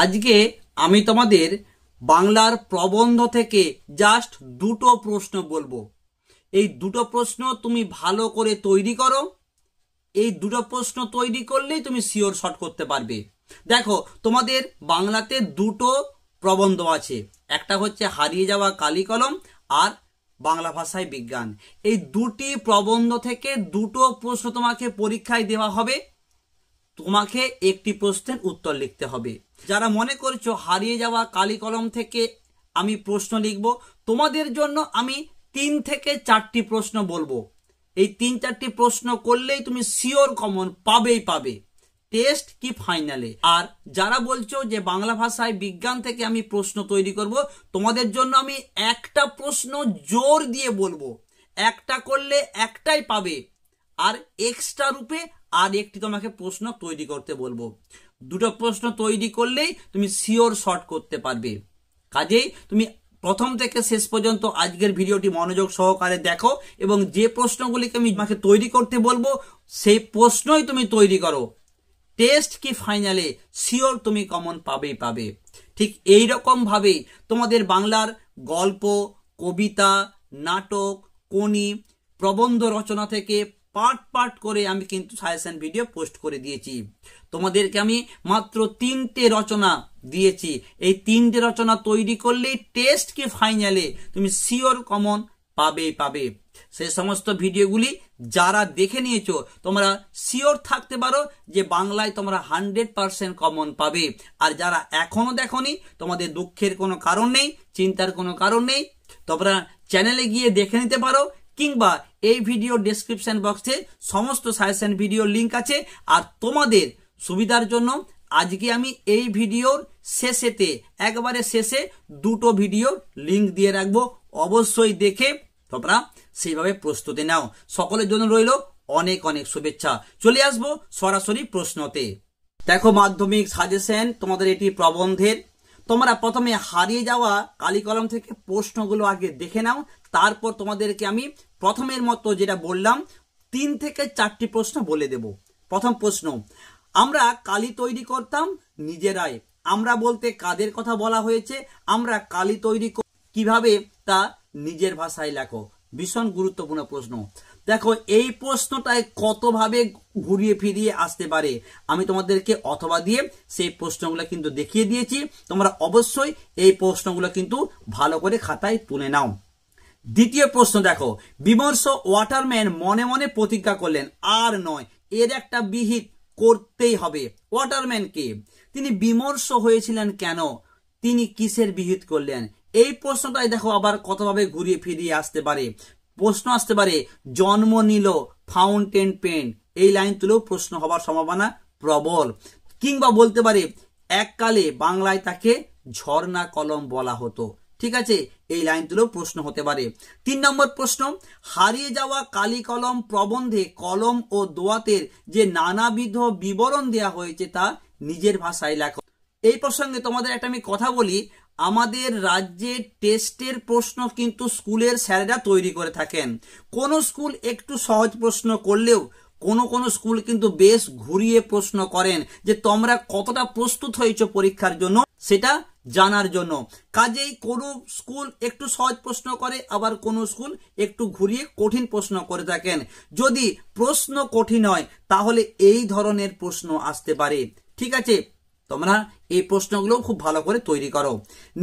আজকে আমি তোমাদের বাংলার প্রবন্ধ থেকে জাস্ট দুটো প্রশ্ন বলবো। এই দুটো প্রশ্ন তুমি ভালো করে তৈরি করো। এই দুটো প্রশ্ন তৈরি করলেই তুমি শিওর শর্ট করতে পারবে। দেখো, তোমাদের বাংলাতে দুটো প্রবন্ধ আছে, একটা হচ্ছে হারিয়ে যাওয়া কালি কলম আর বাংলা ভাষায় বিজ্ঞান। এই দুটি প্রবন্ধ থেকে দুটো প্রশ্ন তোমাকে পরীক্ষায় দেওয়া হবে। তোমাকে একটি প্রশ্নের উত্তর লিখতে হবে। যারা মনে করছো হারিয়ে যাওয়া কালি কলম থেকে আমি প্রশ্ন লিখব, তোমাদের জন্য আমি 3 থেকে 4টি প্রশ্ন বলবো। এই 3-4টি প্রশ্ন করলেই তুমি শিওর কমন পাবেই পাবে, টেস্ট কি ফাইনালে। আর যারা বলছো যে বাংলা ভাষায় বিজ্ঞান থেকে আমি প্রশ্ন তৈরি করব, তোমাদের জন্য আমি একটা প্রশ্ন জোর দিয়ে বলবো, একটা করলে একটাই পাবে, আর এক্সট্রা রূপে আর একটি তোমাকে প্রশ্ন তৈরি করতে বলবো। দুটো প্রশ্ন তৈরি করলেই তুমি শিওর শর্ট করতে পারবে। কাজেই তুমি প্রথম থেকে শেষ পর্যন্ত আজকের ভিডিওটি মনোযোগ সহকারে দেখো এবং যে প্রশ্নগুলিকে আমি তোমাকে তৈরি করতে বলবো সেই প্রশ্নই তুমি তৈরি করো। টেস্ট কি ফাইনালে শিওর তুমি কমন পাবেই পাবে। ঠিক এই রকম ভাবেই তোমাদের বাংলার গল্প, কবিতা, নাটক, কোনি, প্রবন্ধ রচনা থেকে পার্ট পার্ট করে আমি কিন্তু সাজেশন ভিডিও পোস্ট করে দিয়েছি। তোমাদেরকে আমি মাত্র 3টে রচনা দিয়েছি। এই 3টে রচনা তৈরি করলেই টেস্ট কি ফাইনালে তুমি শিওর কমন পাবেই পাবে। সেই সমস্ত ভিডিওগুলি যারা দেখে নিয়েছো তোমরা শিওর থাকতে পারো যে বাংলায় তোমরা 100% কমন পাবে। আর যারা এখনো দেখোনি তোমাদের দুঃখের কোনো কারণ নেই, চিন্তার কোনো কারণ নেই। তোমরা চ্যানেলে গিয়ে দেখে নিতে পারো, কিংবা এই ভিডিও ডেসক্রিপশন বক্সে সমস্ত সাজেশন ভিডিও লিংক আছে। আর তোমাদের সুবিধার জন্য আজকে আমি এই ভিডিওর শেষেতে, একবারে শেষে, দুটো ভিডিও লিংক দিয়ে রাখবো। অবশ্যই দেখে তোমরা সেইভাবে প্রস্তুতি নাও। সকলের জন্য রইল অনেক অনেক শুভেচ্ছা। চলে আসবো সরাসরি প্রশ্নতে। দেখো, মাধ্যমিক সাজেশন তোমাদের এটি প্রবন্ধের। তোমরা প্রথমে হারিয়ে যাওয়া কালি কলম থেকে প্রশ্নগুলো আগে দেখে নাও, তারপর তোমাদেরকে আমি প্রথমের মতো যেটা বললাম 3 থেকে 4টি প্রশ্ন বলে দেব। প্রথম প্রশ্ন, আমরা কালি তৈরি করতাম নিজেরাই। আমরা বলতে কাদের কথা বলা হয়েছে? আমরা কালি তৈরি কিভাবে তা নিজের ভাষায় লেখো। ভীষণ গুরুত্বপূর্ণ প্রশ্ন। দেখো, এই প্রশ্নটায় কতভাবে ঘুরিয়ে ফিরিয়ে আসতে পারে আমি তোমাদেরকে অথবা দিয়ে সেই প্রশ্নগুলো কিন্তু দেখিয়ে দিয়েছি। তোমরা অবশ্যই এই প্রশ্নগুলো কিন্তু ভালো করে খাতায় তুলে নাও। দ্বিতীয় প্রশ্ন দেখো, বিমর্ষ ওয়াটারম্যান মনে মনে প্রতিজ্ঞা করলেন আর নয়, এর একটা বিহিত করতেই হবে। ওয়াটারম্যান কে? তিনি বিমর্ষ হয়েছিলেন কেন? তিনি কিসের বিহিত করলেন? এই প্রশ্নটাই দেখো আবার কতভাবে ঘুরিয়ে ফিরিয়ে আসতে পারে। প্রশ্ন আসতে পারে জন্ম নিল ফাউন্টেন পেন, এই লাইন তুলেও প্রশ্ন হবার সম্ভাবনা প্রবল। কিংবা বলতে পারে এককালে বাংলায় তাকে ঝর্ণা কলম বলা হতো। ঠিক আছে, এই লাইন তুলেও প্রশ্ন হতে পারে। 3 নম্বর প্রশ্ন, হারিয়ে যাওয়া কালি কলম প্রবন্ধে কলম ও দোয়াতের যে নানাবিধ বিবরণ দেয়া হয়েছে তা নিজের ভাষায় লেখো। এই প্রসঙ্গে তোমাদের একটা আমি কথা বলি, আমাদের রাজ্যে টেস্টের প্রশ্ন কিন্তু স্কুলের স্যারেরা তৈরি করে থাকেন। কোন স্কুল একটু সহজ প্রশ্ন করলেও কোন স্কুল কিন্তু বেশ ঘুরিয়ে প্রশ্ন করেন, যে তোমরা কতটা প্রস্তুত হয়েছো পরীক্ষার জন্য সেটা জানার জন্য। কাজেই কোন স্কুল একটু সহজ প্রশ্ন করে, আবার কোন স্কুল একটু ঘুরিয়ে কঠিন প্রশ্ন করে থাকেন। যদি প্রশ্ন কঠিন হয় তাহলে এই ধরনের প্রশ্ন আসতে পারে। ঠিক আছে, তোমরা এই প্রশ্নগুলো খুব ভালো করে তৈরি করো।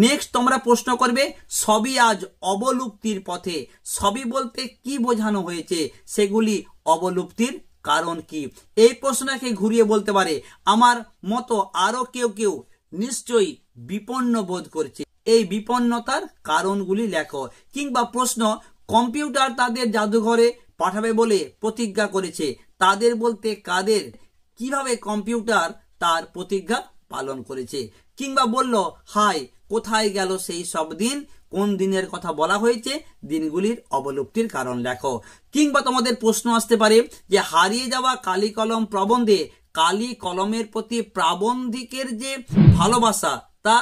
নেক্সট তোমরা প্রশ্ন করবে সবই আজ অবলুপ্তির পথে। সবই বলতে কি বোঝানো হয়েছে, সেগুলি অবলুপ্তির কারণ কি? এই প্রশ্নকে ঘুরিয়ে বলতে পারে আমার মতো আরো কেউ কেউ নিশ্চয়ই বিপন্ন বোধ করছে, এই বিপন্নতার কারণগুলি লেখো। কিংবা প্রশ্ন, কম্পিউটার তাদের জাদুঘরে পাঠাবে বলে প্রতিজ্ঞা করেছে, তাদের বলতে কাদের? কিভাবে কম্পিউটার তার প্রতিজ্ঞা পালন করেছে? কিংবা বলল হাই, কোথায় গেল সেই সব দিন? কোন দিনের কথা বলা হয়েছে? দিনগুলির অবলুপ্তির কারণ লেখো। কিংবা তোমাদের প্রশ্ন আসতে পারে যে হারিয়ে যাওয়া কালি কলম প্রবন্ধে কালি কলমের প্রতি প্রাবন্ধিকের যে ভালোবাসা তা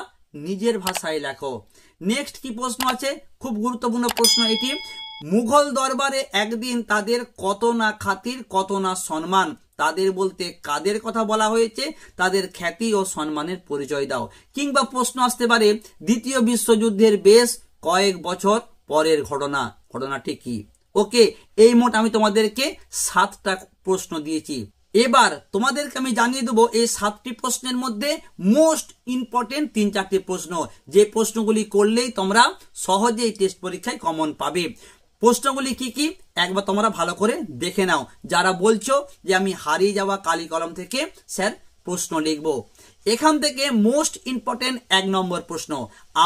নিজের ভাষায় লেখো। নেক্সট কি প্রশ্ন আছে? খুব গুরুত্বপূর্ণ প্রশ্ন এটি। মুঘল দরবারে একদিন তাদের কত না খাতির, কত না সম্মান, তাদের বলতে কাদের কথা বলা হয়েছে, তাদের খ্যাতি ও সম্মানের পরিচয় দাও। কিংবা প্রশ্ন আসতে পারে দ্বিতীয় বিশ্বযুদ্ধের বেশ কয়েক বছর পরের ঘটনাটি কি। ওকে, এই মোট আমি তোমাদেরকে 7টা প্রশ্ন দিয়েছি। এবার তোমাদেরকে আমি জানিয়ে দেবো এই 7টি প্রশ্নের মধ্যে মোস্ট ইম্পর্টেন্ট 3-4টি প্রশ্ন, যে প্রশ্নগুলি করলেই তোমরা সহজেই টেস্ট পরীক্ষায় কমন পাবে। প্রশ্নগুলি কি কি একবার তোমরা ভালো করে দেখে নাও, যারা বলছো যে আমি হারিয়ে যাওয়া কালি কলম থেকে স্যার প্রশ্ন লিখবো। এখান থেকে মোস্ট ইম্পর্টেন্ট 1 নম্বর প্রশ্ন,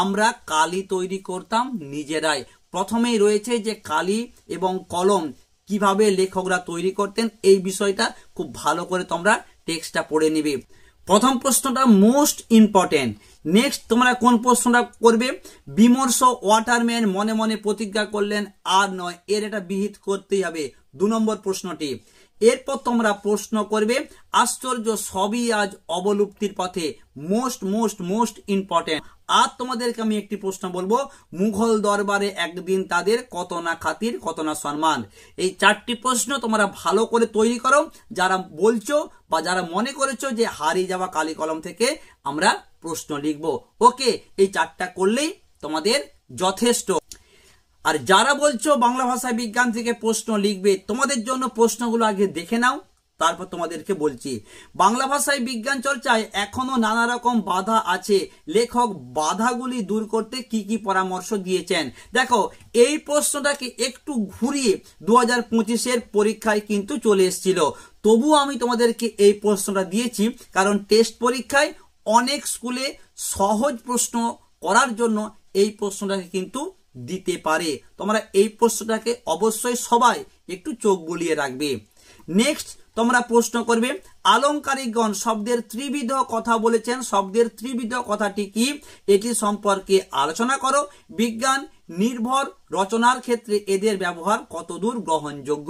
আমরা কালি তৈরি করতাম নিজেরাই। প্রথমেই রয়েছে যে কালি এবং কলম কিভাবে লেখকরা তৈরি করতেন, এই বিষয়টা খুব ভালো করে তোমরা টেক্সটটা পড়ে নিবে। প্রথম প্রশ্নটা মোস্ট ইম্পর্টেন্ট। নেক্সট তোমরা কোন প্রশ্নটা করবে, বিমর্ষ ওয়াটারম্যান মনে মনে প্রতিজ্ঞা করলেন আর নয়, এর এটা বিহিত করতেই হবে 2 নম্বর প্রশ্নটি। এরপর তোমরা প্রশ্ন করবে আশ্চর্য সবই আজ অবলুপ্তির পথে, মোস্ট মোস্ট মোস্ট ইম্পর্টেন্ট। আর তোমাদেরকে আমি একটি প্রশ্ন বলবো, মুঘল দরবারে একদিন তাদের কত না খাতির কত না সম্মান। এই 4টি প্রশ্ন তোমরা ভালো করে তৈরি করো, যারা বলছো বা যারা মনে করেছো যে হারিয়ে যাওয়া কালি কলম থেকে আমরা প্রশ্ন লিখবো। ওকে, এই 4টা করলেই তোমাদের যথেষ্ট। আর যারা বলছো বাংলা ভাষা বিজ্ঞান থেকে প্রশ্ন লিখবে, তোমাদের জন্য প্রশ্নগুলো আগে দেখে নাও, তারপর তোমাদেরকে বলছি। বাংলা ভাষায় বিজ্ঞান চর্চায় এখনো নানা রকম বাধা আছে, লেখক বাধাগুলি দূর করতে কি কি পরামর্শ দিয়েছেন। দেখো, এই প্রশ্নটাকে একটু ঘুরিয়ে 2025-এর পরীক্ষায় কিন্তু চলে এসেছিল, তবুও আমি তোমাদেরকে এই প্রশ্নটা দিয়েছি, কারণ টেস্ট পরীক্ষায় অনেক স্কুলে সহজ প্রশ্ন করার জন্য এই প্রশ্নটাকে কিন্তু দিতে পারে। তোমরা এই প্রশ্নটাকে অবশ্যই সবাই একটু চোখ বুলিয়ে রাখবে। নেক্সট তোমরা প্রশ্ন করবে আলংকারিকগণ শব্দের ত্রিবিধ কথা বলেছেন, শব্দের ত্রিবিধ কথাটি কি, এটি সম্পর্কে আলোচনা করো। বিজ্ঞান নির্ভর রচনার ক্ষেত্রে এদের ব্যবহার কতদূর গ্রহণযোগ্য।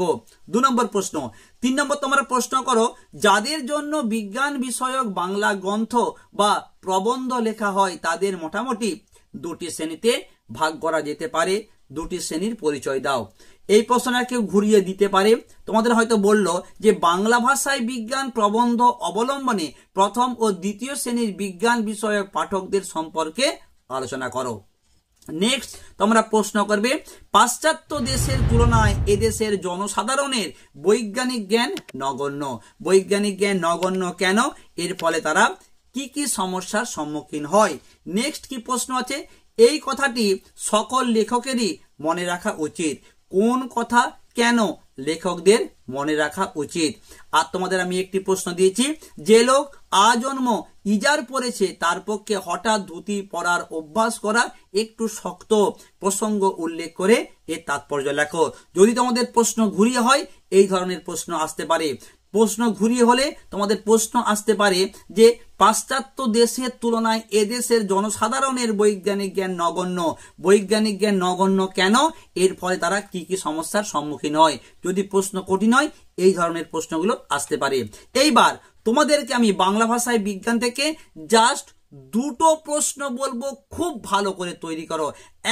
2 নম্বর প্রশ্ন। 3 নম্বর তোমরা প্রশ্ন করো যাদের জন্য বিজ্ঞান বিষয়ক বাংলা গ্রন্থ বা প্রবন্ধ লেখা হয় তাদের মোটামুটি 2টি শ্রেণীতে ভাগ করা যেতে পারে, 2টি শ্রেণীর পরিচয় দাও। এই প্রশ্নটা কেউ ঘুরিয়ে দিতে পারে, তোমাদের হয়তো বললো যে বাংলা ভাষায় বিজ্ঞান প্রবন্ধ অবলম্বনে প্রথম ও দ্বিতীয় শ্রেণীর বিজ্ঞান বিষয়ক পাঠকদের সম্পর্কে আলোচনা করো। নেক্সট তোমরা প্রশ্ন করবে পাশ্চাত্য দেশের তুলনায় এদেশের জনসাধারণের বৈজ্ঞানিক জ্ঞান নগণ্য। বৈজ্ঞানিক জ্ঞান নগণ্য কেন, এর ফলে তারা কি কি সমস্যার সম্মুখীন হয়। নেক্সট কি প্রশ্ন আছে, এই কথাটি সকল লেখকেরই মনে রাখা উচিত, কোন কথা কেন লেখকদের মনে রাখা উচিত। আর তোমাদের আমি একটি প্রশ্ন দিয়েছি, যে লোক আজন্ম ইজার পড়েছে তার পক্ষে হঠাৎ ধুতি পরার অভ্যাস করা একটু শক্ত, প্রসঙ্গ উল্লেখ করে এর তাৎপর্য লেখো। যদি তোমাদের প্রশ্ন ঘুরিয়ে হয় এই ধরনের প্রশ্ন আসতে পারে। প্রশ্ন ঘুরিয়ে হলে তোমাদের প্রশ্ন আসতে পারে যে পাশ্চাত্য দেশের তুলনায় এদেশের জনসাধারণের বৈজ্ঞানিক জ্ঞান নগণ্য। বৈজ্ঞানিক জ্ঞান নগণ্য কেন, এর ফলে তারা কি কি সমস্যার সম্মুখীন হয়। যদি প্রশ্ন কঠিন হয় এই ধরনের প্রশ্নগুলো আসতে পারে। এইবার তোমাদেরকে আমি বাংলা ভাষায় বিজ্ঞান থেকে জাস্ট 2টো প্রশ্ন বলবো, খুব ভালো করে তৈরি করো।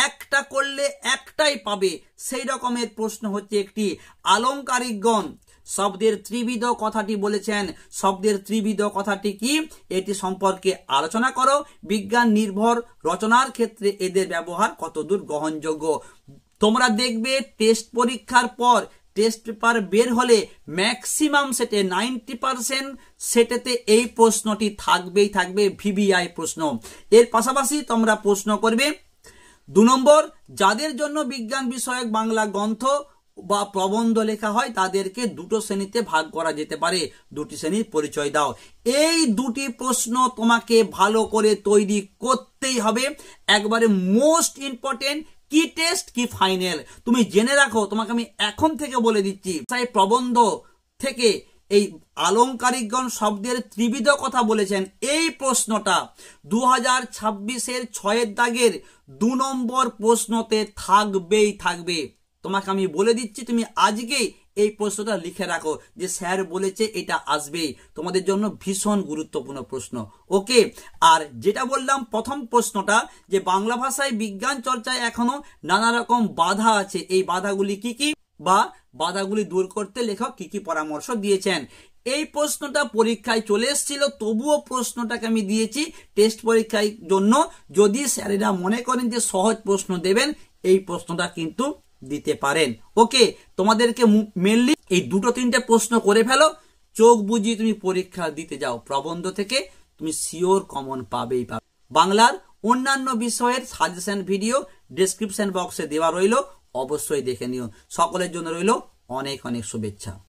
একটা করলে একটাই পাবে, সেই রকমের প্রশ্ন হচ্ছে একটি, আলংকারিকগণ শব্দের ত্রিবিধ কথাটি বলেছেন, শব্দের ত্রিবিধ কথাটি কি, এটি সম্পর্কে আলোচনা করো। বিজ্ঞান নির্ভর রচনার ক্ষেত্রে এদের ব্যবহার কতদূর গ্রহণযোগ্য। তোমরা দেখবে টেস্ট পরীক্ষার পর টেস্ট পেপার বের হলে ম্যাক্সিমাম সেটে 90% সেটেতে এই প্রশ্নটি থাকবেই থাকবে, ভিভিআই প্রশ্ন। এর পাশাপাশি তোমরা প্রশ্ন করবে 2 নম্বর, যাদের জন্য বিজ্ঞান বিষয়ক বাংলা গ্রন্থ বা প্রবন্ধ লেখা হয় তাদেরকে 2টো শ্রেণীতে ভাগ করা যেতে পারে, 2টি শ্রেণীর পরিচয় দাও। এই 2টি প্রশ্ন তোমাকে ভালো করে তৈরি করতেই হবে, একবারে মোস্ট ইম্পর্টেন্ট। কি টেস্ট কি ফাইনাল তুমি জেনে রাখো, তোমাকে আমি এখন থেকে বলে দিচ্ছি। তাই প্রবন্ধ থেকে এই আলংকারিকগণ শব্দের ত্রিবিধ কথা বলেছেন, এই প্রশ্নটা 2026-এর 6 দাগের 2 নম্বর প্রশ্নতে থাকবেই থাকবে। তোমাকে আমি বলে দিচ্ছি, তুমি আজকেই এই প্রশ্নটা লিখে রাখো যে স্যার বলেছে এটা আসবেই, তোমাদের জন্য ভীষণ গুরুত্বপূর্ণ প্রশ্ন। ওকে, আর যেটা বললাম প্রথম প্রশ্নটা যে বাংলা ভাষায় বিজ্ঞান চর্চায় এখনো নানা রকম বাধা আছে, এই বাধাগুলি কি কি, বা বাধাগুলি দূর করতে লেখক কি কি পরামর্শ দিয়েছেন। এই প্রশ্নটা পরীক্ষায় চলে এসেছিল, তবুও প্রশ্নটাকে আমি দিয়েছি টেস্ট পরীক্ষার জন্য। যদি স্যারেরা মনে করেন যে সহজ প্রশ্ন দেবেন, এই প্রশ্নটা কিন্তু দিতে পারেন। ওকে, তোমাদেরকে মেনলি এই 2-3টে প্রশ্ন করে ফেলো, চোখ বুজিয়ে তুমি পরীক্ষা দিতে যাও, প্রবন্ধ থেকে তুমি শিওর কমন পাবেই পাবে। বাংলার অন্যান্য বিষয়ের সাজেশন ভিডিও ডেসক্রিপশন বক্সে দেওয়া রইল, অবশ্যই দেখে নিও। সকলের জন্য রইল অনেক অনেক শুভেচ্ছা।